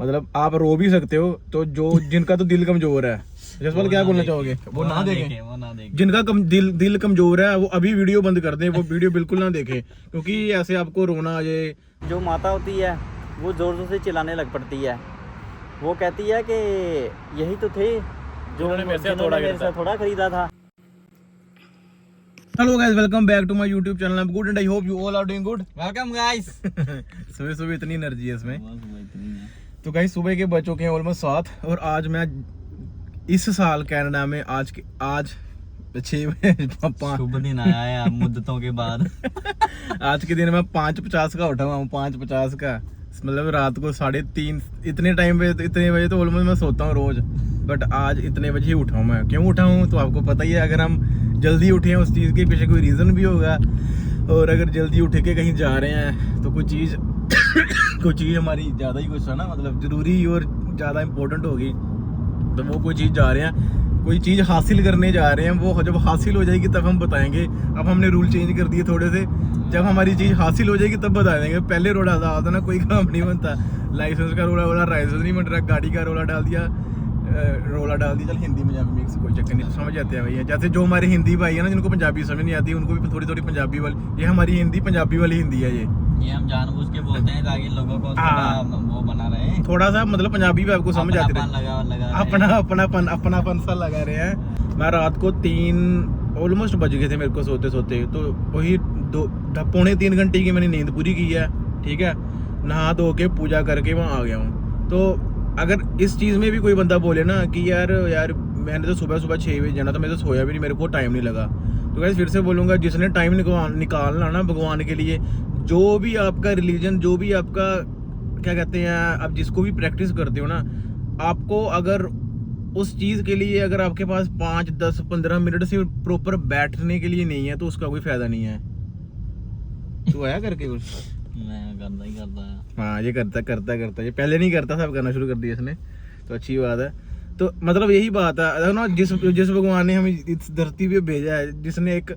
मतलब आप रो भी सकते हो, तो जो जिनका तो दिल कमजोर है, जसपाल क्या बोलना चाहोगे? वो ना देखें। जिनका दिल कमजोर है वो अभी वीडियो बंद कर दें, वो वीडियो बिल्कुल ना देखें, क्योंकि ऐसे आपको रोना आ जाए। जो माता होती है वो जोर जोर से चिल्लाने लग पड़ती है। वो कहती है कि यही तो थे जो जिन्होंने मेरे से थोड़ा खरीदा था। Hello guys, welcome back to my YouTube channel. I am good and I hope you all are doing good. Welcome guys. सुबह सुबह इतनी एनर्जी है इसमें। तो गाइस सुबह के बज चुके हैं ऑलमोस्ट 7 और आज मैं इस साल कनाडा में आज 6 शुभ दिन आया है मुद्दतों के बाद। आज के दिन मैं 5:50 का उठा हुआ हूँ, 5:50 का, मतलब रात को 3:30 इतने बजे तो ऑलमोस्ट मैं सोता हूँ रोज, बट आज इतने बजे ही उठा हूँ मैं। क्यों उठा हूँ तो आपको पता ही है। अगर हम जल्दी उठे हैं उस चीज़ के पीछे कोई रीज़न भी होगा, और अगर जल्दी उठ के कहीं जा रहे हैं तो कोई चीज़ हमारी ज़्यादा ही कुछ है ना, मतलब ज़रूरी और ज़्यादा इम्पोर्टेंट होगी, तो वो कोई चीज़ जा रहे हैं, कोई चीज़ हासिल करने जा रहे हैं। वो जब हासिल हो जाएगी तब हम बताएंगे। अब हमने रूल चेंज कर दिए थोड़े से, जब हमारी चीज़ हासिल हो जाएगी तब बता देंगे। पहले रोड़ा डाल था ना, कोई काम नहीं बनता। लाइसेंस का रोड़ा बोला, लाइसेंस नहीं बन रहा, गाड़ी का रोड़ा डाल दिया, चल हिंदी पंजाबी मिक्स, कोई चक्कर नहीं, समझ जाते हैं भैया। जैसे जो हमारे हिंदी भाई है ना, जिनको पंजाबी समझ नहीं आती, उनको भी थोड़ी थोड़ी पंजाबी वाली, ये हमारी हिंदी पंजाबी वाली हिंदी है। ये हम जानबूझ के बोलते हैं ताकि लोगों को वो बना रहे, थोड़ा सा मतलब पंजाबी भी आपको समझ आती है, अपनापन सा लगा रहे हैं। मैं रात को 3 ऑलमोस्ट बज गए थे मेरे को सोते सोते, तो वही 2-3 घंटे की मैंने नींद पूरी की है। ठीक है, नहा धो के पूजा करके वहाँ आ गया हूँ। तो अगर इस चीज़ में भी कोई बंदा बोले ना कि यार मैंने तो सुबह 6 बजे जाना था, मैं तो सोया भी नहीं, मेरे को टाइम नहीं लगा, तो गाइस फिर से बोलूँगा, जिसने टाइम निकालना ना भगवान के लिए, जो भी आपका रिलीजन, जो भी आपका क्या कहते हैं, आप जिसको भी प्रैक्टिस करते हो ना, आपको अगर उस चीज़ के लिए अगर आपके पास 5, 10, 15 मिनट से प्रॉपर बैठने के लिए नहीं है तो उसका कोई फायदा नहीं है। तो आया करके कुछ मैं करता ही करता है। हाँ, ये करता ये पहले नहीं करता था, अब करना शुरू कर दिया इसने, तो अच्छी बात है। तो मतलब यही बात है ना, जिस भगवान ने हमें इस धरती पे भेजा है, जिसने एक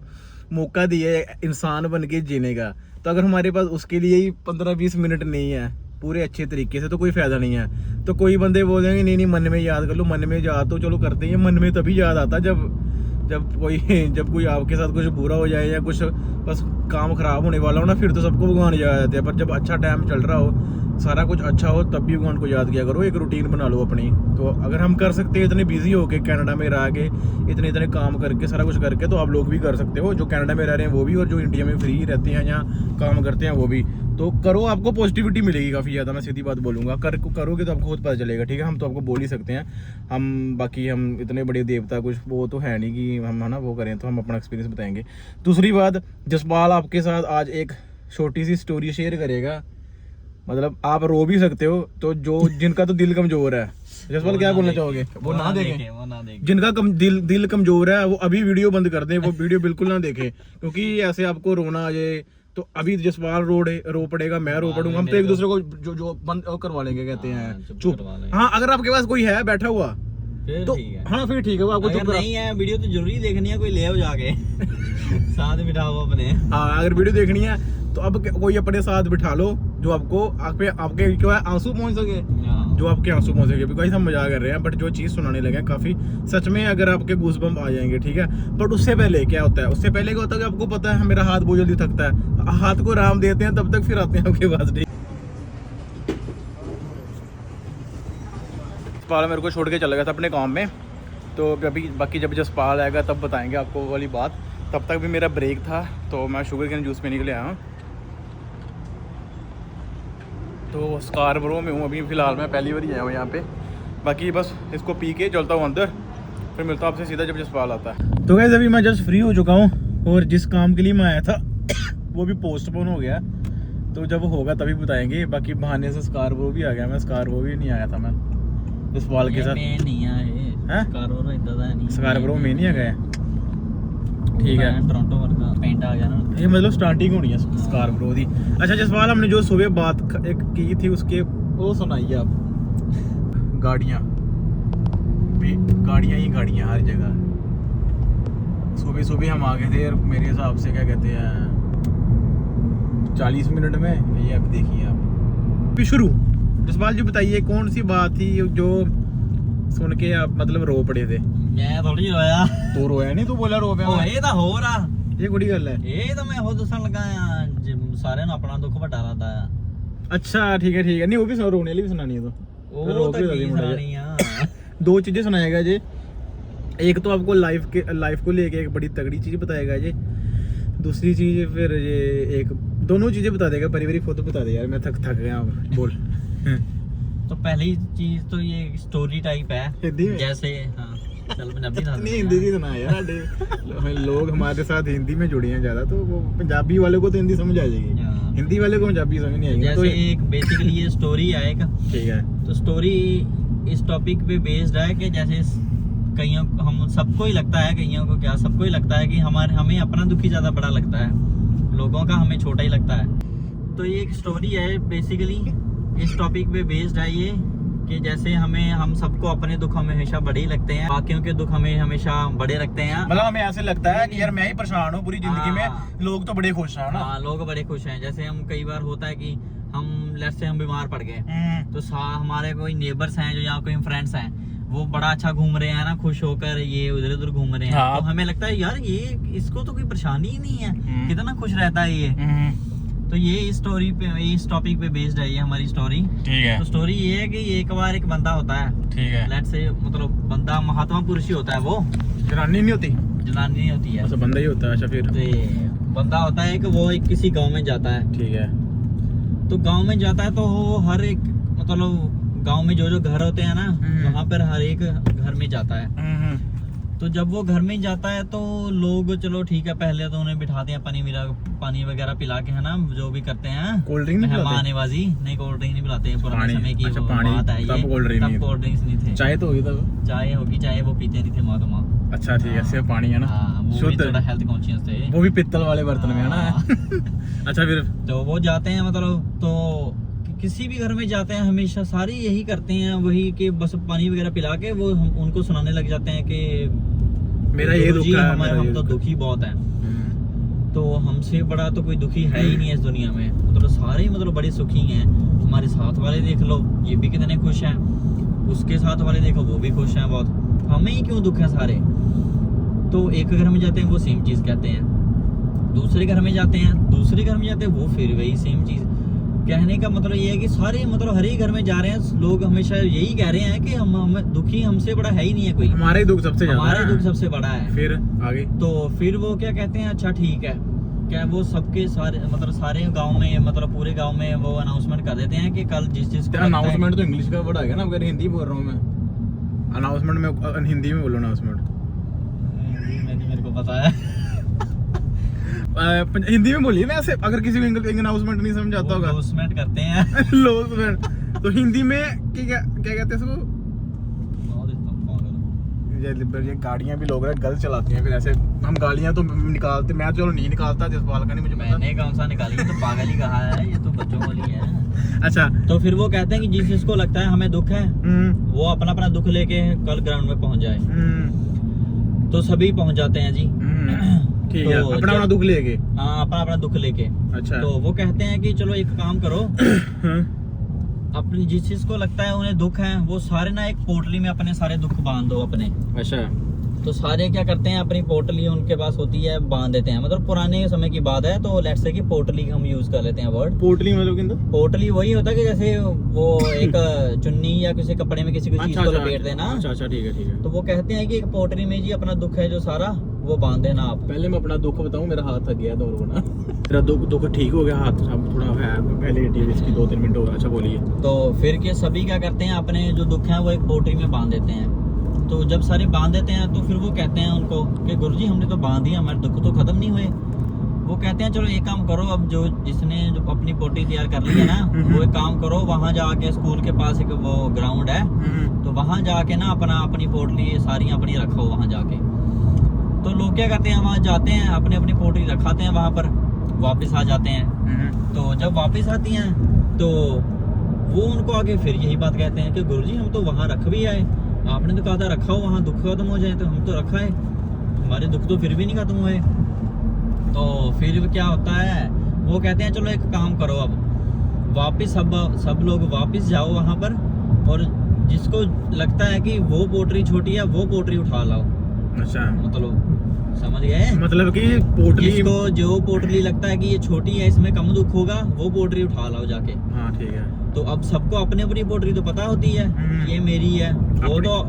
मौका दिया है इंसान बन के जीने का, तो अगर हमारे पास उसके लिए ही 15-20 मिनट नहीं है पूरे अच्छे तरीके से, तो कोई फायदा नहीं है। तो कोई बंदे बोलेंगे नहीं मन में याद कर लो, मन में याद तो चलो करते हैं, मन में तभी याद आता जब कोई आपके साथ कुछ बुरा हो जाए या कुछ बस काम खराब होने वाला हो ना, फिर तो सबको भगवान याद आते हैं। पर जब अच्छा टाइम चल रहा हो, सारा कुछ अच्छा हो, तब भी भगवान को याद किया करो। एक रूटीन बना लो अपनी। तो अगर हम कर सकते हैं इतने बिजी होके, कनाडा में रह के इतने काम करके, सारा कुछ करके, तो आप लोग भी कर सकते हो। जो कनाडा में रह रहे हैं वो भी, और जो इंडिया में फ्री रहते हैं या काम करते हैं वो भी। तो करो, आपको पॉजिटिविटी मिलेगी काफ़ी ज़्यादा। मैं सीधी बात बोलूँगा, करोगे तो आपको खुद पता चलेगा। ठीक है, हम तो आपको बोल ही सकते हैं, बाकी हम इतने बड़े देवता कुछ वो तो है नहीं कि हम है ना वो करें, तो हम अपना एक्सपीरियंस बताएंगे। दूसरी बात, जसपाल आपके साथ आज एक छोटी सी स्टोरी शेयर करेगा। मतलब आप रो भी सकते हो, तो जिनका तो दिल कमजोर है, जसपाल क्या बोलना चाहोगे? वो ना देखें। जिनका दिल कमजोर है वो अभी वीडियो बंद कर दें, वो वीडियो बिल्कुल ना देखें, क्योंकि ऐसे आपको रोना आ जाए। तो अभी जसपाल रो पड़ेगा, मैं रो पड़ूंगा, हम तो एक दूसरे को जो बंद करवा लेंगे, कहते हैं चुप। हाँ, अगर आपके पास कोई है बैठा हुआ तो हाँ फिर ठीक है, वो आपको चुप नहीं है। वीडियो तो जरूरी देखनी है, कोई ले आओ जाके साथ बिठाओ अपने। हाँ, अगर वीडियो देखनी है तो अब कोई अपने साथ बिठा लो जो आपके आंसू पहुंच सके, जो आपके आंसू पहुंच सके। बिकॉज हम मजाक कर रहे हैं, बट जो चीज़ सुनाने लगे काफ़ी सच में, अगर आपके गूज़बम्प आ जाएंगे। ठीक है, बट उससे पहले क्या होता है, उससे पहले क्या होता है कि आपको पता है मेरा हाथ बहुत जल्दी थकता है, हाथ को आराम देते हैं, तब तक फिर आते हैं आपके पास। ठीक, जसपाल मेरे को छोड़ के चला गया था अपने काम में, तो अभी बाकी जब जसपाल आएगा तब बताएंगे आपको वो वाली बात। तब तक भी मेरा ब्रेक था, तो मैं शुगर कैन जूस पीने के लिए आया हूँ। तो स्कारबरो में हूँ अभी फ़िलहाल, मैं पहली बार ही आया हूँ यहाँ पे। बाकी बस इसको पी के चलता हूँ अंदर, फिर मिलता हूँ आपसे सीधा जब जसपाल आता है। तो गाइस अभी मैं जस्ट फ्री हो चुका हूँ, और जिस काम के लिए मैं आया था वो भी पोस्टपोन हो गया, तो जब होगा तभी बताएंगे। बाकी बहाने से स्कारबरो भी आ गया, मैं स्कारबरो भी नहीं आया था मैं जसपाल के साथ। स्कारबरो में नहीं आ गया, ठीक है, टोरंटो वर्गा पेंट आ गया ना, ये मतलब स्टार्टिंग होनी है स्कारबरो दी। अच्छा जसपाल, हमने जो सुबह बात एक की थी उसके वो सुनाइए आप। गाड़ियाँ ही गाड़ियाँ हर जगह। सुबह हम आ गए थे, मेरे हिसाब से क्या कहते हैं 40 मिनट में, ये अब देखिए आप शुरू जसपाल जी बताइए कौन सी बात थी जो सुन के आप मतलब रो पड़े थे? मैं थोड़ी रोया। तू रोया नहीं, तू बोला रो ਉਹ ਪਿਆ ਇਹ ਤਾਂ ਹੋਰ ਆ। ये कुड़ी गल है। ਇਹ ਤਾਂ ਮੈਂ ਉਹ ਦੱਸਣ ਲੱਗਾ ਆ ਸਾਰਿਆਂ ਨੂੰ ਆਪਣਾ ਦੁੱਖ ਵੱਡਾ ਲੱਗਦਾ ਆ। अच्छा ठीक है नहीं, वो भी रोने वाली भी सुनानी है तो फिर ਉਹ रो ਤਾਂ के ਕੀ मुड़ा जा। ਸੁਣਾਣੀ ਆ। दो चीजें सुनाएगा जी, एक तो आपको लाइफ को लेके एक बड़ी तगड़ी चीज बताएगा जी, दूसरी चीज फिर ये एक दोनों चीजें बता देगा। पारिवारिक फोटो बता दे यार, मैं थक गया अब बोल। तो पहली चीज तो ये स्टोरी टाइप है हिंदी में? जैसे हाँ चल पंजाबी नहीं हिंदी की सुना यार, लोग हमारे साथ हिंदी में जुड़े हैं ज्यादा, तो वो पंजाबी वाले को तो हिंदी समझ आ जाएगी, हाँ। हिंदी वाले को पंजाबी समझ नहीं आएगी। जैसे तो एक बेसिकली ये स्टोरी है एक, ठीक है। तो स्टोरी इस टॉपिक पे बेस्ड है कि जैसे कईयों हम सबको ही लगता है, कईयों को क्या सबको ही लगता है कि हमें अपना दुखी ज्यादा बड़ा लगता है, लोगों का हमें छोटा ही लगता है। तो ये एक स्टोरी है बेसिकली इस टॉपिक पे बेस्ड है ये कि जैसे हम सबको अपने दुख हमेशा बड़े ही लगते हैं, बाकियों के दुख हमें हमेशा बड़े रखते हैं। मतलब हमें ऐसे लगता है कि यार मैं ही परेशान हूँ पूरी जिंदगी हाँ। में, लोग तो बड़े खुश हैं ना। हाँ लोग बड़े खुश हैं। जैसे हम कई बार होता है कि हम लेट्स से हम बीमार पड़ गए तो हमारे कोई नेबर्स हैं जो या कोई फ्रेंड्स हैं वो बड़ा अच्छा घूम रहे हैं ना, खुश होकर ये उधर उधर घूम रहे हैं। हाँ। तो हमें लगता है यार ये इसको तो कोई परेशानी ही नहीं है, कितना खुश रहता है ये। तो ये इस स्टोरी पे इस टॉपिक पे बेस्ड है ये हमारी स्टोरी। ठीक है तो स्टोरी ये है कि एक बार एक बंदा होता है, ठीक है। लेट्स से मतलब बंदा महात्मा पुरुष ही होता है, वो जनानी नहीं होती, जनानी नहीं होती है, अच्छा बंदा ही होता है। अच्छा फिर तो बंदा होता है कि वो एक किसी गांव में जाता है। ठीक है। तो गांव में जाता है तो वो हर एक मतलब गांव में जो घर होते हैं ना वहाँ पर हर एक घर में जाता है। तो जब वो घर में जाता है तो लोग चलो ठीक है पहले तो उन्हें बिठाते हैं, पानी वगैरह पिला के है ना, जो भी करते हैं कोल्ड ड्रिंक नहीं पिलाते? मेहमाननवाजी नहीं, कोल्ड ड्रिंक नहीं पिलाते हैं, पुराने पानी, समय की अच्छा, वो पानी, बात है ये। तब कोल्ड ड्रिंक नहीं तब कोल्ड ड्रिंक्स नहीं थे, चाय तो होगी तब, चाय होगी, चाय वो पीते नहीं थे महात्मा। अच्छा ठीक है, सिर्फ पानी है ना, हाँ, वो भी शुद्ध, थोड़ा हेल्थ कॉन्शियस थे, वो भी पित्तल वाले बर्तन में है ना। अच्छा फिर तो वो जाते हैं मतलब तो किसी भी घर में जाते हैं हमेशा सारे यही करते हैं वही कि बस पानी वगैरह पिला के वो उनको सुनाने लग जाते हैं कि मेरा ये दुख गुरुजी, है, हमारे मेरा हम ये तो दुख है। दुखी बहुत हैं, तो हमसे बड़ा तो कोई दुखी है ही नहीं इस दुनिया में, मतलब सारे ही मतलब बड़े सुखी हैं। हमारे साथ वाले देख लो ये भी कितने खुश हैं, उसके साथ वाले देखो वो भी खुश हैं बहुत, हमें ही क्यों दुख है सारे। तो एक घर में जाते हैं वो सेम चीज कहते हैं, दूसरे घर में जाते हैं वो फिर वही सेम चीज। कहने का मतलब ये है कि सारे मतलब हर एक घर में जा रहे हैं लोग हमेशा यही कह रहे हैं कि हम दुखी हमसे बड़ा है ही नहीं है कोई, हमारा ही दुख सबसे ज्यादा हमारा है। दुख सबसे बड़ा है। फिर आगे तो फिर वो क्या कहते हैं, अच्छा ठीक है, क्या वो सबके सारे मतलब सारे गांव में मतलब पूरे गांव में वो अनाउंसमेंट कर देते हैं कि कल जिस चीज को अनाउंसमेंट तो इंग्लिश का वर्ड आ गया ना, अगर हिंदी बोल रहा हूँ मैं, अनाउंसमेंट में हिंदी में बोलो अनाउंसमेंट। मेरे को पता है हिंदी में बोलिए ना ऐसे, अगर किसी को अनाउंसमेंट नहीं समझ आता होगा। अनाउंसमेंट करते हैं लॉन्चमेंट तो हिंदी में क्या कहते हैं इसको? ये गाड़ियां भी लोग गलत चलाते हैं, फिर ऐसे हम गाड़ियां तो निकालते, मैं चलो नहीं निकालता, जसपाल का नहीं मुझे पता। मैंने कौन सा निकाली, ये तो पागल ही कहा है, ये तो बच्चों वाली है। अच्छा तो फिर वो कहते हैं कि जिस जिसको लगता है हमें दुख है वो अपना अपना दुख लेके कल ग्राउंड में पहुंच जाए। तो सभी पहुंच जाते हैं जी। ठीक है, तो अपना अपना दुख लेके। हाँ अपना अपना दुख लेके। अच्छा तो वो कहते हैं कि चलो एक काम करो, अपनी जिस चीज को लगता है उन्हें दुख है वो सारे ना एक पोटली में अपने सारे दुख बांध दो अपने। अच्छा तो सारे क्या करते हैं अपनी पोटली उनके पास होती है बांध देते हैं, मतलब पुराने समय की बात है तो लेट्स से कि पोटली हम यूज कर लेते हैं वर्ड। पोटली मतलब किंतु पोटली वही होता है कि जैसे वो एक चुन्नी या किसी कपड़े में किसी चीज को लपेट देना। अच्छा अच्छा ठीक है। तो वो कहते हैं कि एक पोटली में जी अपना दुख है जो सारा वो बांध देना आप। पहले मैं अपना दुख बताऊं, मेरा हाथ थक गया दौड़ ना। तेरा दुख ठीक हो गया, हाथ अब थोड़ा है पहले इसकी 2-3 मिनट हो गया। अच्छा बोलिए। तो फिर के सभी क्या करते हैं अपने जो दुख है वो एक पोटली में बांध देते हैं। तो जब सारे बांध देते हैं तो फिर वो कहते हैं उनको कि गुरुजी हमने तो बांध दिया, हमारे दुख तो खत्म नहीं हुए। वो कहते हैं चलो एक काम करो, अब जो जिसने जो अपनी पोटली तैयार कर ली है ना वो एक काम करो, वहाँ जाके स्कूल के पास एक वो ग्राउंड है तो वहाँ जाके ना अपनी पोटली सारी अपनी रखो वहाँ जाके। तो लोग क्या करते हैं वहाँ जाते हैं अपनी अपनी पोटली रखाते हैं वहाँ पर, वापस आ जाते हैं। तो जब वापस आती हैं तो वो उनको आके फिर यही बात कहते हैं कि गुरुजी हम तो वहाँ रख भी आए, आपने तो कहा था रखा हो वहाँ दुख खत्म हो जाए, तो हम तो रखा है, हमारे दुख तो फिर भी नहीं खत्म हुए। तो फिर क्या होता है वो कहते हैं चलो एक काम करो, अब वापस सब लोग वापस जाओ वहाँ पर, और जिसको लगता है कि वो पोटरी छोटी है वो पोटरी उठा लाओ। अच्छा, मतलब समझ गए? मतलब कि पोटली, जिसको जो पोटली लगता है कि ये छोटी है, इसमें कम दुख होगा, वो पोटरी उठा लाओ जाके। हाँ ठीक है। तो अब सबको अपनी अपनी पोटरी तो पता होती है, ये मेरी है, वो तो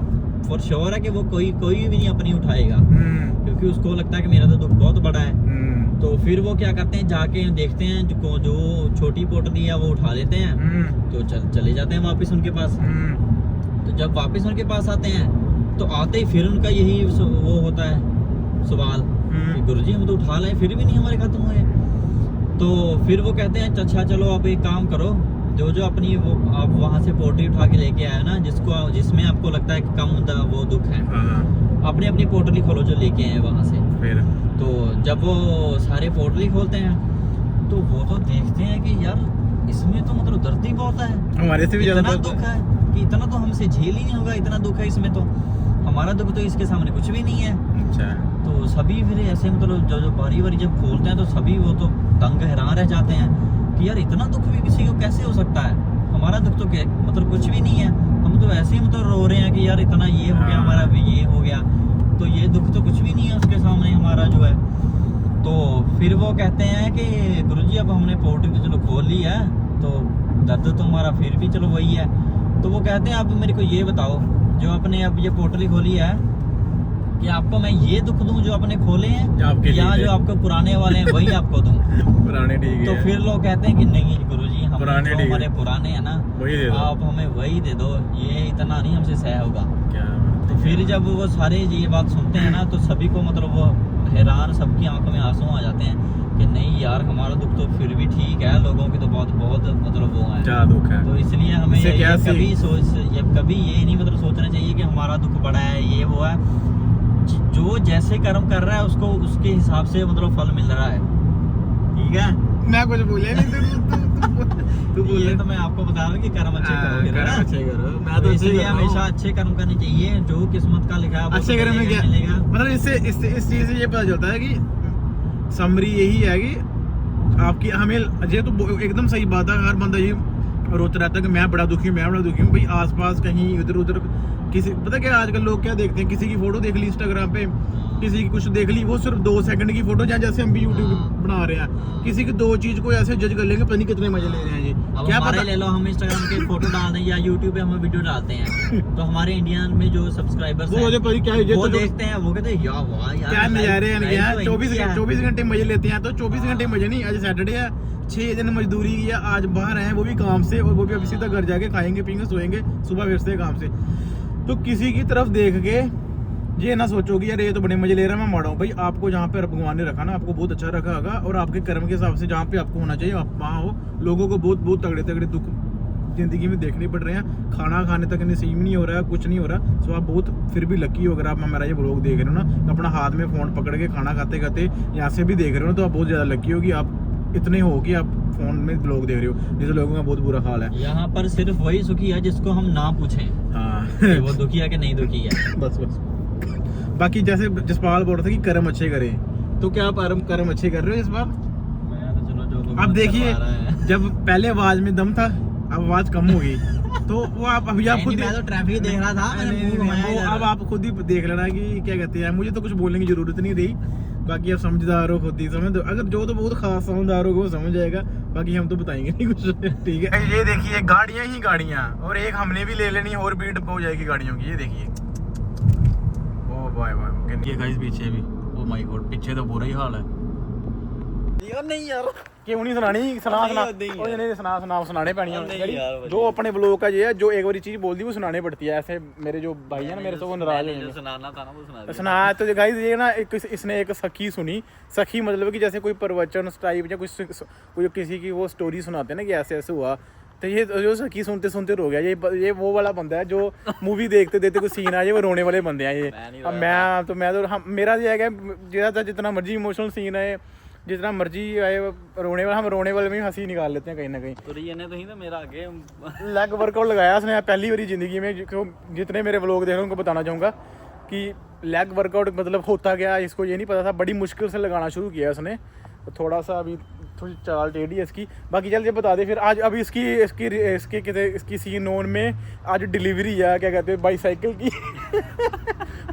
फॉर श्योर है कि वो कोई भी नहीं अपनी उठाएगा, क्योंकि उसको लगता है कि मेरा तो दुख बहुत बड़ा है। तो फिर वो क्या करते हैं, जाके देखते हैं जो छोटी पोटली है वो उठा लेते हैं, तो चले जाते हैं वापस उनके पास। तो जब वापस उनके पास आते हैं तो आते ही फिर उनका यही वो होता है सवाल कि गुरुजी हम तो उठा लाए फिर भी नहीं हमारे खत्म हुए। तो फिर वो कहते हैं अच्छा चलो आप एक काम करो, जो अपनी वो आप वहाँ से पोटली उठा के लेके आए ना, जिसमें आपको लगता है कि कम वो दुख है, अपनी अपनी पोटली खोलो जो लेके आए वहाँ से। फिर तो जब वो सारे पोटली खोलते हैं तो वो तो देखते हैं कि यार इसमें तो मतलब दर्द ही बहुत है, हमारे से भी ज्यादा दुख है कि इतना तो हमसे झेल ही नहीं होगा, इतना दुख है इसमें, तो हमारा दुख तो इसके सामने कुछ भी नहीं है। अच्छा। तो सभी फिर ऐसे मतलब जो बारी जब खोलते हैं तो सभी वो तो दंग हैरान रह जाते हैं कि यार इतना दुख भी किसी को कैसे हो सकता है, हमारा दुख तो मतलब कुछ भी नहीं है, हम तो ऐसे ही मतलब रो रहे हैं कि यार इतना ये हो गया, हमारा भी ये हो गया, तो ये दुख तो कुछ भी नहीं है उसके सामने हमारा जो है। तो फिर वो कहते हैं कि गुरुजी अब हमने पोटली तो चलो खोल ली है, तो दर्द तो हमारा फिर भी चलो वही है। तो वो कहते हैं अब मेरे को ये बताओ, जो आपने अब ये पोटली खोली है, कि आपको मैं ये दुख दूं जो आपने खोले हैं, या जो आपको पुराने वाले हैं वही आपको दूं? पुराने ठीक है। तो फिर लोग कहते हैं कि नहीं गुरुजी हम पुराने जो हमारे पुराने हैं ना वही दे दो, आप हमें वही दे दो, ये इतना नहीं हमसे सह होगा। क्या? तो फिर जब वो सारे ये बात सुनते हैं ना, तो सभी को मतलब वो हैरान, सबकी आंखों में आंसू आ जाते हैं कि नहीं यार हमारा दुख तो फिर भी ठीक है, लोगों की तो बहुत मतलब वो है, क्या दुख है। तो इसलिए हमें कभी ये नहीं मतलब सोचना चाहिए कि हमारा दुख बड़ा है, ये वो है। जो जैसे कर्म कर रहा है उसको उसके हिसाब से मतलब फल मिल रहा है, ठीक है? मैं कुछ बोले नहीं, तू ये तो मैं आपको बता रहा हूँ कि कर्म अच्छे करोगे ना, कर्म अच्छे करो। मैं तो इसलिए हमेशा अच्छे कर्म करने चाहिए, जो किस्मत का लिखा है वो अच्छे कर्म में क्या मिलेगा। मतलब इससे इस चीज से ये पता चलता है कि समरी यही है कि आपकी हमें ये तो एकदम सही बात है। हर बंदा ये रोता रहता है कि मैं बड़ा दुखी हूँ भाई। आसपास कहीं इधर उधर किसी, पता क्या आजकल लोग क्या देखते हैं, किसी की फोटो देख ली इंस्टाग्राम पे, किसी की कुछ देख ली, वो सिर्फ 2 सेकंड की फोटो, जैसे हम भी यूट्यूब बना रहे हैं, किसी की 2 चीज को ऐसे जज कर लेंगे, पता नहीं कितने मजे ले रहे हैं ये। क्या पता ले लो, हम इंस्टाग्राम के फोटो डाल दें या यूट्यूब पे हम वीडियो डालते हैं, तो हमारे इंडिया में जो सब्सक्राइबर्स हैं वो देखते हैं, वो कहते हैं यार वाह यार क्या नजारे हैं, 24 घंटे मजे लेते हैं। तो 24 घंटे मजे नहीं, आज सैटरडे है, 6 दिन मजदूरी की है, आज बाहर हैं वो भी काम से, और वो भी अब सीधा घर जाके खाएंगे पीएंगे सोएंगे, सुबह फिर से काम से। तो किसी की तरफ देख के ये ना सोचो कि यार ये तो बड़े मजे ले रहा है, मैं मारा हूँ। भाई आपको जहाँ पे भगवान ने रखा ना, आपको बहुत अच्छा रखा होगा, और आपके कर्म के हिसाब से जहाँ पे आपको होना चाहिए आप वहाँ हो। लोगों को बहुत तगड़े दुख जिंदगी में देखने पड़ रहे हैं, खाना खाने तक नसीब नहीं हो रहा है, कुछ नहीं हो रहा। सो आप बहुत फिर भी लकी हो, अगर आप हमारा ये ब्लॉग देख रहे हो ना, तो अपना हाथ में फोन पकड़ के खाना खाते खाते यहाँ से भी देख रहे हो, तो आप बहुत ज्यादा लकी हो कि आप इतने हो कि आप फोन में ब्लॉग देख रहे हो। जैसे लोगों का बहुत बुरा हाल है। यहाँ पर सिर्फ वही सुखी है जिसको हम ना पूछें हाँ वो दुखी है कि नहीं दुखी है। बस बाकी जैसे जसपाल बोल रहा था कि कर्म अच्छे करें, तो क्या आप कर्म अच्छे कर रहे हो इस बार? मैं तो चलो जो अब देखिए, जब पहले आवाज में दम था, अब आवाज कम हो गई, तो वो आप अभी आप खुद, मैं तो ट्रैफिक देख रहा था, मैंने मुंह घुमाया, अब आप खुद ही देख लेना कि क्या कहते हैं। मुझे तो कुछ बोलने की जरूरत नहीं रही, बाकी आप समझदार हो, खुद ही समझ दो। अगर जो तो बहुत खास समझदार होगा वो समझ जाएगा, बाकी हम तो बताएंगे नहीं कुछ। ठीक है, ये देखिए गाड़ियां ही गाड़ियां, और एक हमने भी ले लेनी और भीड़ हो जाएगी गाड़ियों की। ये देखिए, ओ भाई ये गाइस पीछे भी, ओ माय गॉड पीछे तो बुरा ही हाल है। नहीं यार क्यों नहीं सुनानी, सुनाने पैनी जो अपने ब्लॉग का ये है, जो एक बार चीज बोल दी वो सुनाने पड़ती है। ऐसे मेरे जो भाई है ना, मेरे से वो नाराज हो सुनाना था ना, वो सुना। तो गाइस ये ना इसने एक सखी सुनी, सखी मतलब कि जैसे कोई प्रवचन टाइप या कोई किसी की वो स्टोरी सुनाते हैं ना कि ऐसे ऐसे हुआ, तो ये जो सखी सुनते सुनते रो गया। ये वो वाला बंदा है जो मूवी देखते देखते कोई सीन आए वो रोने वाले बंदे हैं ये। अब मैं मेरा ये है जितना मर्जी इमोशनल सीन है, जितना मर्जी आए रोने वाला, हम रोने वाले में हंसी निकाल लेते हैं कहीं ना कहीं। तो ही तो मेरा आगे लेग वर्कआउट लगाया उसने पहली बारी जिंदगी में। जितने मेरे व्लॉग देख रहे हैं उनको बताना चाहूँगा कि लेग वर्कआउट मतलब होता क्या, इसको ये नहीं पता था। बड़ी मुश्किल से लगाना शुरू किया उसने, तो थोड़ा सा अभी थोड़ी चाल टेढ़ी है इसकी। बाकी चल ये बता दे फिर आज अभी इसकी इसकी इसके कितने इसकी सी नोन में आज डिलीवरी है, क्या कहते हैं, बाईसाइकिल की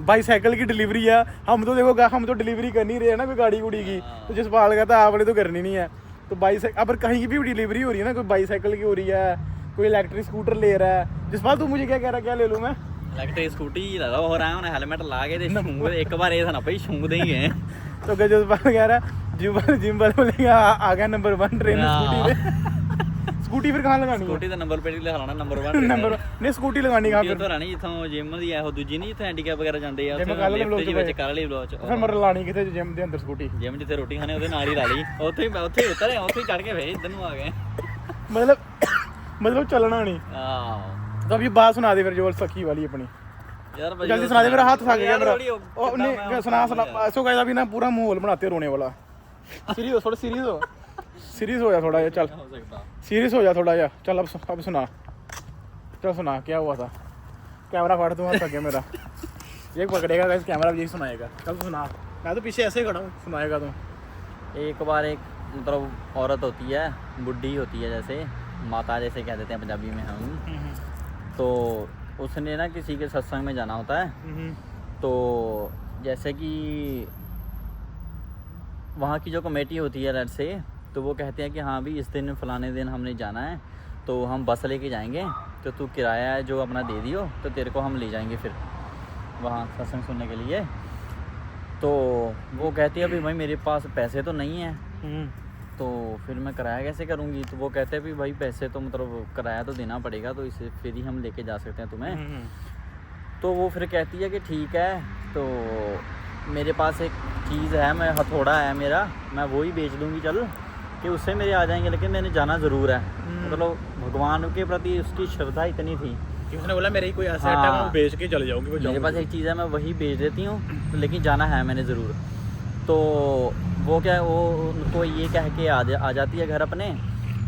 बाईसाइकिल की डिलीवरी है। हम तो देखो हम तो डिलीवरी कर नहीं रहे हैं ना कोई गाड़ी गुड़ी की, तो जसपाल कहता है आपने तो करनी नहीं है। तो बाईसाइकिल अब कहीं की भी डिलीवरी हो रही है ना, कोई बाईसाइकिल की हो रही है, कोई इलेक्ट्रिक स्कूटर ले रहा है। जसपाल तू मुझे क्या कह रहा है, क्या ले लूँ मैं? इलेक्ट्रिक स्कूटी लगा हो रहा है, उन्हें हेलमेट ला के एक बार ये था ना भाई छूंग देंगे। तो जसपाल कह रहा है जिम वाले बोलेगा आ गया नंबर 1 ट्रेन स्कूटी पे। स्कूटी फिर कहाँ लगानी? स्कूटी ਦਾ ਨੰਬਰ ਪਲੇਟ ਲਿਖਾਉਣਾ ਨੰਬਰ 1 ਨੰਬਰ ਨਹੀਂ ਸਕੂਟੀ ਲਗਾਣੀ ਕਹਾਂ ਫਿਰ? ਤੋਂ ਰਾਣੀ ਜਿੱਥੋਂ ਜਿਮ ਦੀ ਆ ਉਹ ਦੂਜੀ ਨਹੀਂ ਜਿੱਥੇ ਹੈਂਡੀਕੈਪ ਵਗੈਰਾ ਜਾਂਦੇ ਆ ਜਿਮ ਕੱਲ ਲਿਫਟ ਜੀ ਵਿੱਚ ਕਰ ਲਈ ਬਲੋਚ ਫਿਰ ਮਰ ਲਾਣੀ ਕਿਤੇ ਜਿਮ ਦੇ ਅੰਦਰ ਸਕੂਟੀ? ਜਿਮ ਜਿੱਥੇ ਰੋਟੀ ਖਾਣੇ ਉਹਦੇ ਨਾਲ ਹੀ ਲਾ ਲਈ, ਉੱਥੇ ਹੀ ਉਤਰੇ, ਉੱਥੇ ਹੀ ਚੜ ਕੇ ਫੇਰ ਇੱਧਰ ਨੂੰ ਆ ਗਏ। मतलब चलना नहीं। तो अब ये बात सुना दे फिर जो सखी वाली अपनी यार जल्दी सुना दे, मेरा हाथ थक गया मेरा। ओ नहीं सुना ऐसो कहता भी ना पूरा माहौल बनाते रोने वाला। सीरियस हो, थोड़ा सीरियस हो, सीरियस हो जा थोड़ा, ये चल सीरियस हो जा थोड़ा या चल। अब सुना, चल सुना क्या हुआ था। कैमरा फाड़ दूँ, हाथ थक गया मेरा, ये पकड़ेगा इस कैमरा यही सुनाएगा। चल सुना, मैं तो पीछे ऐसे ही खड़ा हूँ, सुनाएगा तो। एक बार एक मतलब औरत होती है, बुढ़ी होती है, जैसे माता जैसे कह देते हैं पंजाबी में हम, तो उसने ना किसी के सत्संग में जाना होता है। तो जैसे कि वहाँ की जो कमेटी होती है रेड से, तो वो कहते हैं कि हाँ भी इस दिन फलाने दिन हमने जाना है, तो हम बस लेके जाएंगे, तो तू किराया है जो अपना दे दियो, तो तेरे को हम ले जाएंगे फिर वहाँ सत्संग सुनने के लिए। तो वो कहती है भाई मेरे पास पैसे तो नहीं है, तो फिर मैं किराया कैसे करूँगी? तो वो कहते हैं भी भाई पैसे तो मतलब किराया तो देना पड़ेगा, तो इसे फिर ही हम लेके जा सकते हैं तुम्हें। तो वो फिर कहती है कि ठीक है, तो मेरे पास एक चीज़ है, मैं हथौड़ा है मेरा, मैं वो ही बेच दूँगी चल, कि उससे मेरे आ जाएंगे, लेकिन मैंने जाना ज़रूर है। मतलब भगवान के प्रति उसकी श्रद्धा इतनी थी कि उसने बोला मेरी कोई एसेट है, मैं बेच के चले जाऊँगी, मेरे पास एक चीज़ है मैं वही बेच देती हूँ, तो लेकिन जाना है मैंने ज़रूर। तो वो क्या वो उनको ये कह के आ जाती है घर अपने।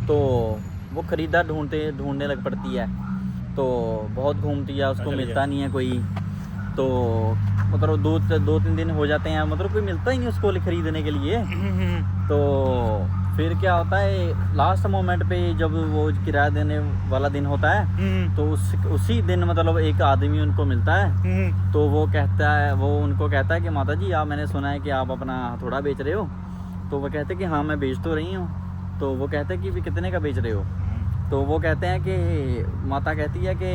तो वो ख़रीदार ढूंढने लग पड़ती है, तो बहुत घूमती है, उसको मिलता नहीं है कोई। तो मतलब 2-3 दिन हो जाते हैं, मतलब कोई मिलता ही नहीं उसको खरीदने के लिए। तो फिर क्या होता है लास्ट मोमेंट पे जब वो किराया देने वाला दिन होता है, तो उसी दिन मतलब एक आदमी उनको मिलता है। तो वो कहता है, वो उनको कहता है कि माता जी आप, मैंने सुना है कि आप अपना हथौड़ा बेच रहे हो। तो वो कहते हैं कि हाँ मैं बेच तो रही हूँ। तो वो कहते हैं कि भी कितने का बेच रहे हो? तो वो कहते हैं कि माता कहती है कि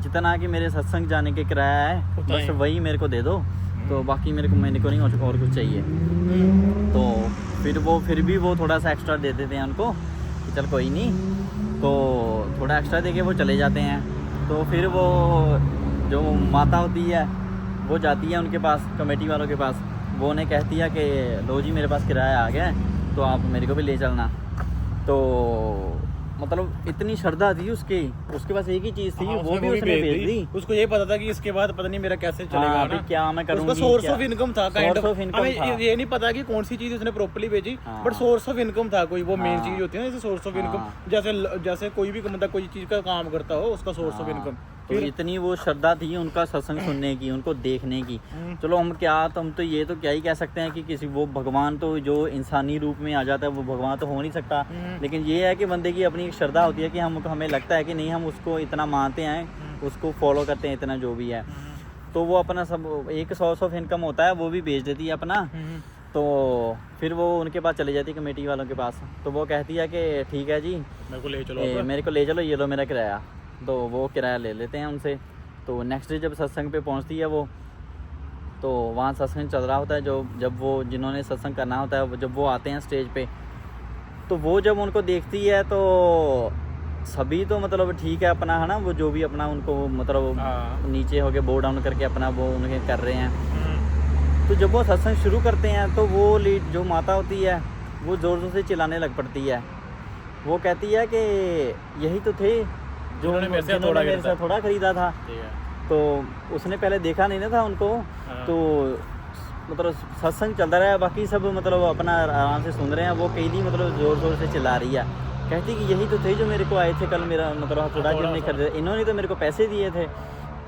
जितना कि मेरे सत्संग जाने के किराया है बस वही मेरे को दे दो, तो बाकी मेरे को नहीं और कुछ चाहिए। तो फिर भी वो थोड़ा सा एक्स्ट्रा दे देते हैं उनको कि चल कोई नहीं, तो थोड़ा एक्स्ट्रा दे के वो चले जाते हैं। तो फिर वो जो माता होती है वो जाती है उनके पास, कमेटी वालों के पास, वो उन्हें कहती है कि लो जी मेरे पास किराया आ गया है, तो आप मेरे को भी ले चलना। तो मतलब इतनी श्रद्धा थी उसके पास एक ही चीज़ थी, वो भी उसने भेज दी। उसको ये पता था कि इसके बाद पता नहीं मेरा कैसे चलेगा ना, क्या मैं करूँगी। उसका सोर्स ऑफ इनकम था, काइंड ऑफ हमें ये नहीं पता कि कौन सी चीज़ उसने प्रॉपर्ली बेची, बट सोर्स ऑफ इनकम था कोई, वो मेन चीज़ होती है ना, जैसे सोर्स ऑफ इनकम, जैसे कोई भी मतलब कोई चीज़ का काम करता हो उसका सोर्स ऑफ इनकम। तो इतनी वो श्रद्धा थी उनका सत्संग सुनने की, उनको देखने की। चलो हम तो ये तो क्या ही कह सकते हैं कि किसी वो भगवान तो जो इंसानी रूप में आ जाता है वो भगवान तो हो नहीं सकता, लेकिन ये है कि बंदे की अपनी एक श्रद्धा होती है कि हमें लगता है कि नहीं हम उसको इतना मानते हैं, उसको फॉलो करते हैं इतना जो भी है। तो वो अपना सब एक सोर्स ऑफ इनकम होता है वो भी बेच देती है अपना। तो फिर वो उनके पास चले जाती है कमेटी वालों के पास। तो वो कहती है कि ठीक है जी मेरे को ले चलो, ये लो मेरा किराया। तो वो किराया ले लेते हैं उनसे। तो नेक्स्ट डे जब सत्संग पे पहुंचती है वो, तो वहाँ सत्संग चल रहा होता है, जब वो जिन्होंने सत्संग करना होता है जब वो आते हैं स्टेज पे, तो वो जब उनको देखती है तो सभी तो मतलब ठीक है अपना है ना, वो जो भी अपना उनको मतलब नीचे होके बो डाउन करके अपना वो उनके कर रहे हैं। तो जब वो सत्संग शुरू करते हैं तो वो लीड जो माता होती है वो ज़ोर ज़ोर से चिल्लाने लग पड़ती है। वो कहती है कि यही तो थे जो मेरे से थोड़ा खरीदा था। तो उसने पहले देखा नहीं ना था उनको। तो मतलब सत्संग चलता रहा, बाकी सब मतलब अपना आराम से सुन रहे हैं, वो कहीं मतलब ज़ोर ज़ोर से चिल्ला रही है। कहती कि यही तो थे जो मेरे को आए थे कल, मेरा मतलब थोड़ा जिन्होंने खरीदा, इन्होंने तो मेरे को पैसे दिए थे।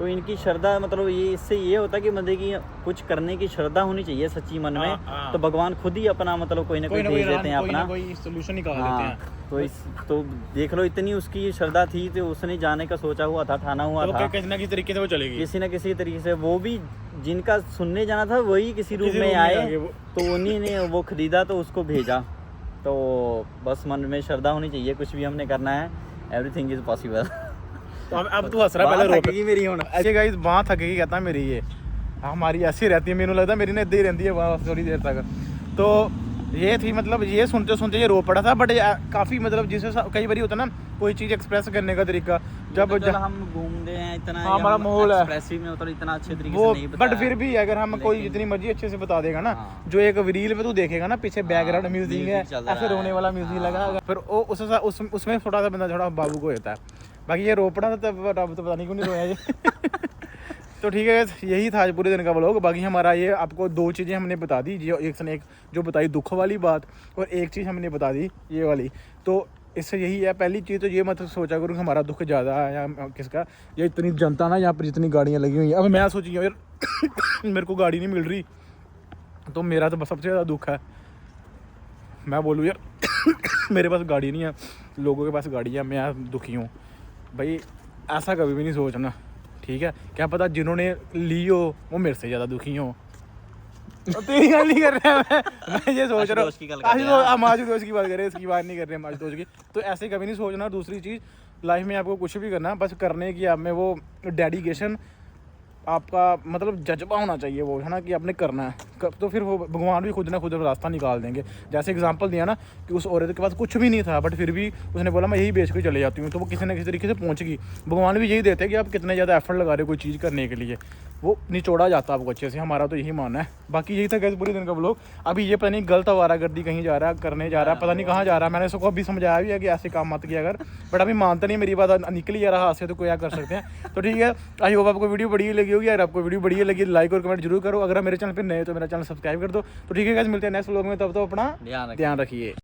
तो इनकी श्रद्धा मतलब ये इससे ये होता है कि बंदे की कुछ करने की श्रद्धा होनी चाहिए सच्ची मन में। हाँ। तो भगवान खुद ही अपना मतलब कोई ना कोई भेज देते हैं अपना, कोई सोल्यूशन निकाल देते हाँ। हैं। तो देख लो इतनी उसकी श्रद्धा थी तो उसने जाने का सोचा हुआ था, ठाना हुआ था किसी ना किसी तरीके से वो चलेगी, किसी न किसी तरीके से। वो भी जिनका सुनने जाना था वही किसी रूप में आए, तो उन्हीं ने वो खरीदा तो उसको भेजा। तो बस मन में श्रद्धा होनी चाहिए, कुछ भी हमने करना है, एवरीथिंग इज पॉसिबल। तो अब तू हंस रहा, पहले रोक मेरी होना ऐसे गाइस बात थकेगी कहता मेरी, ये हमारी ऐसी रहती है, मेनू लगता है मेरी ने इद्दां ही रहती है वहाँ थोड़ी देर तक। तो ये थी मतलब ये सुनते सुनते ये रो पड़ा था। बट काफ़ी मतलब जिसे कई बार होता है ना कोई चीज़ एक्सप्रेस करने का तरीका, जब हम घूमते हैं इतना, हाँ, हमारा माहौल है एक्सप्रेसिव में मतलब इतना अच्छे तरीके वो, से नहीं बताया, बट फिर भी अगर हम कोई जितनी मर्जी अच्छे से बता देगा ना, हाँ। जो एक रील पे तू देखेगा ना पीछे बैकग्राउंड म्यूजिक है, ऐसे रोने वाला म्यूजिक लगा, फिर वो उसमें थोड़ा सा बंदा थोड़ा बाबू को होता है। बाकी ये रो पड़ा था तब तो पता नहीं क्यों नहीं रोया ये। तो ठीक है, यही था आज पूरे दिन का व्लॉग। बाकी हमारा ये आपको दो चीज़ें हमने बता दी, जो एक जो बताई दुख वाली बात, और एक चीज़ हमने बता दी ये वाली। तो इससे यही है, पहली चीज़ तो ये मत सोचा करूँ कि हमारा दुख ज़्यादा है या किसका, या इतनी जनता ना यहाँ पर जितनी गाड़ियाँ लगी हुई हैं। अब मैं सोची यार मेरे को गाड़ी नहीं मिल रही, तो मेरा तो सबसे ज़्यादा दुख है। मैं बोलूँ यार मेरे पास गाड़ी नहीं है, लोगों के पास गाड़ी है, मैं दुखी हूँ। भाई ऐसा कभी भी नहीं सोचना, ठीक है? क्या पता जिन्होंने ली हो वो मेरे से ज़्यादा दुखी हो। तेरी गल नहीं कर रहा मैं ये सोच रहा हूँ, हम आशुतोष की बात कर रहे हैं, इसकी बात नहीं कर रहे हम आशुतोष की। तो ऐसे कभी नहीं सोचना। दूसरी चीज़, लाइफ में आपको कुछ भी करना, बस करने की आप में वो डेडिकेशन, आपका मतलब जज्बा होना चाहिए वो, है ना, कि आपने करना है। तो फिर वो भगवान भी खुद ना खुद रास्ता निकाल देंगे। जैसे एग्जांपल दिया ना कि उस औरत के पास कुछ भी नहीं था, बट फिर भी उसने बोला मैं यही बेच के चले जाती हूँ, तो वो किसी ना किसी तरीके से पहुँच गई। भगवान भी यही देते हैं कि आप कितने ज़्यादा एफर्ट लगा रहे हो कोई चीज़ करने के लिए, वो निचोड़ा जाता है आपको अच्छे से। हमारा तो यही मानना है। बाकी यही था कैसे पूरे दिन का व्लॉग। अभी ये पता नहीं गलत आवारागर्दी कहीं जा रहा है, करने जा रहा है, पता नहीं कहाँ जा रहा है। मैंने उसको अभी समझाया भी है कि ऐसे काम मत किया अगर, बट अभी मानता नहीं, मेरी बात निकल ही आ रहा हाथ से, तो क्या कर सकते हैं। तो ठीक है, आई होप आपको वीडियो बढ़िया लगी होगी। यार आपको वीडियो बढ़िया लगी लाइक और कमेंट जरूर करो। अगर मेरे चैनल पर नए तो मेरा चैनल सब्सक्राइब कर दो। तो ठीक है गाइस, मिलते हैं नेक्स्ट व्लॉग में, तब तो अपना ध्यान रखिए।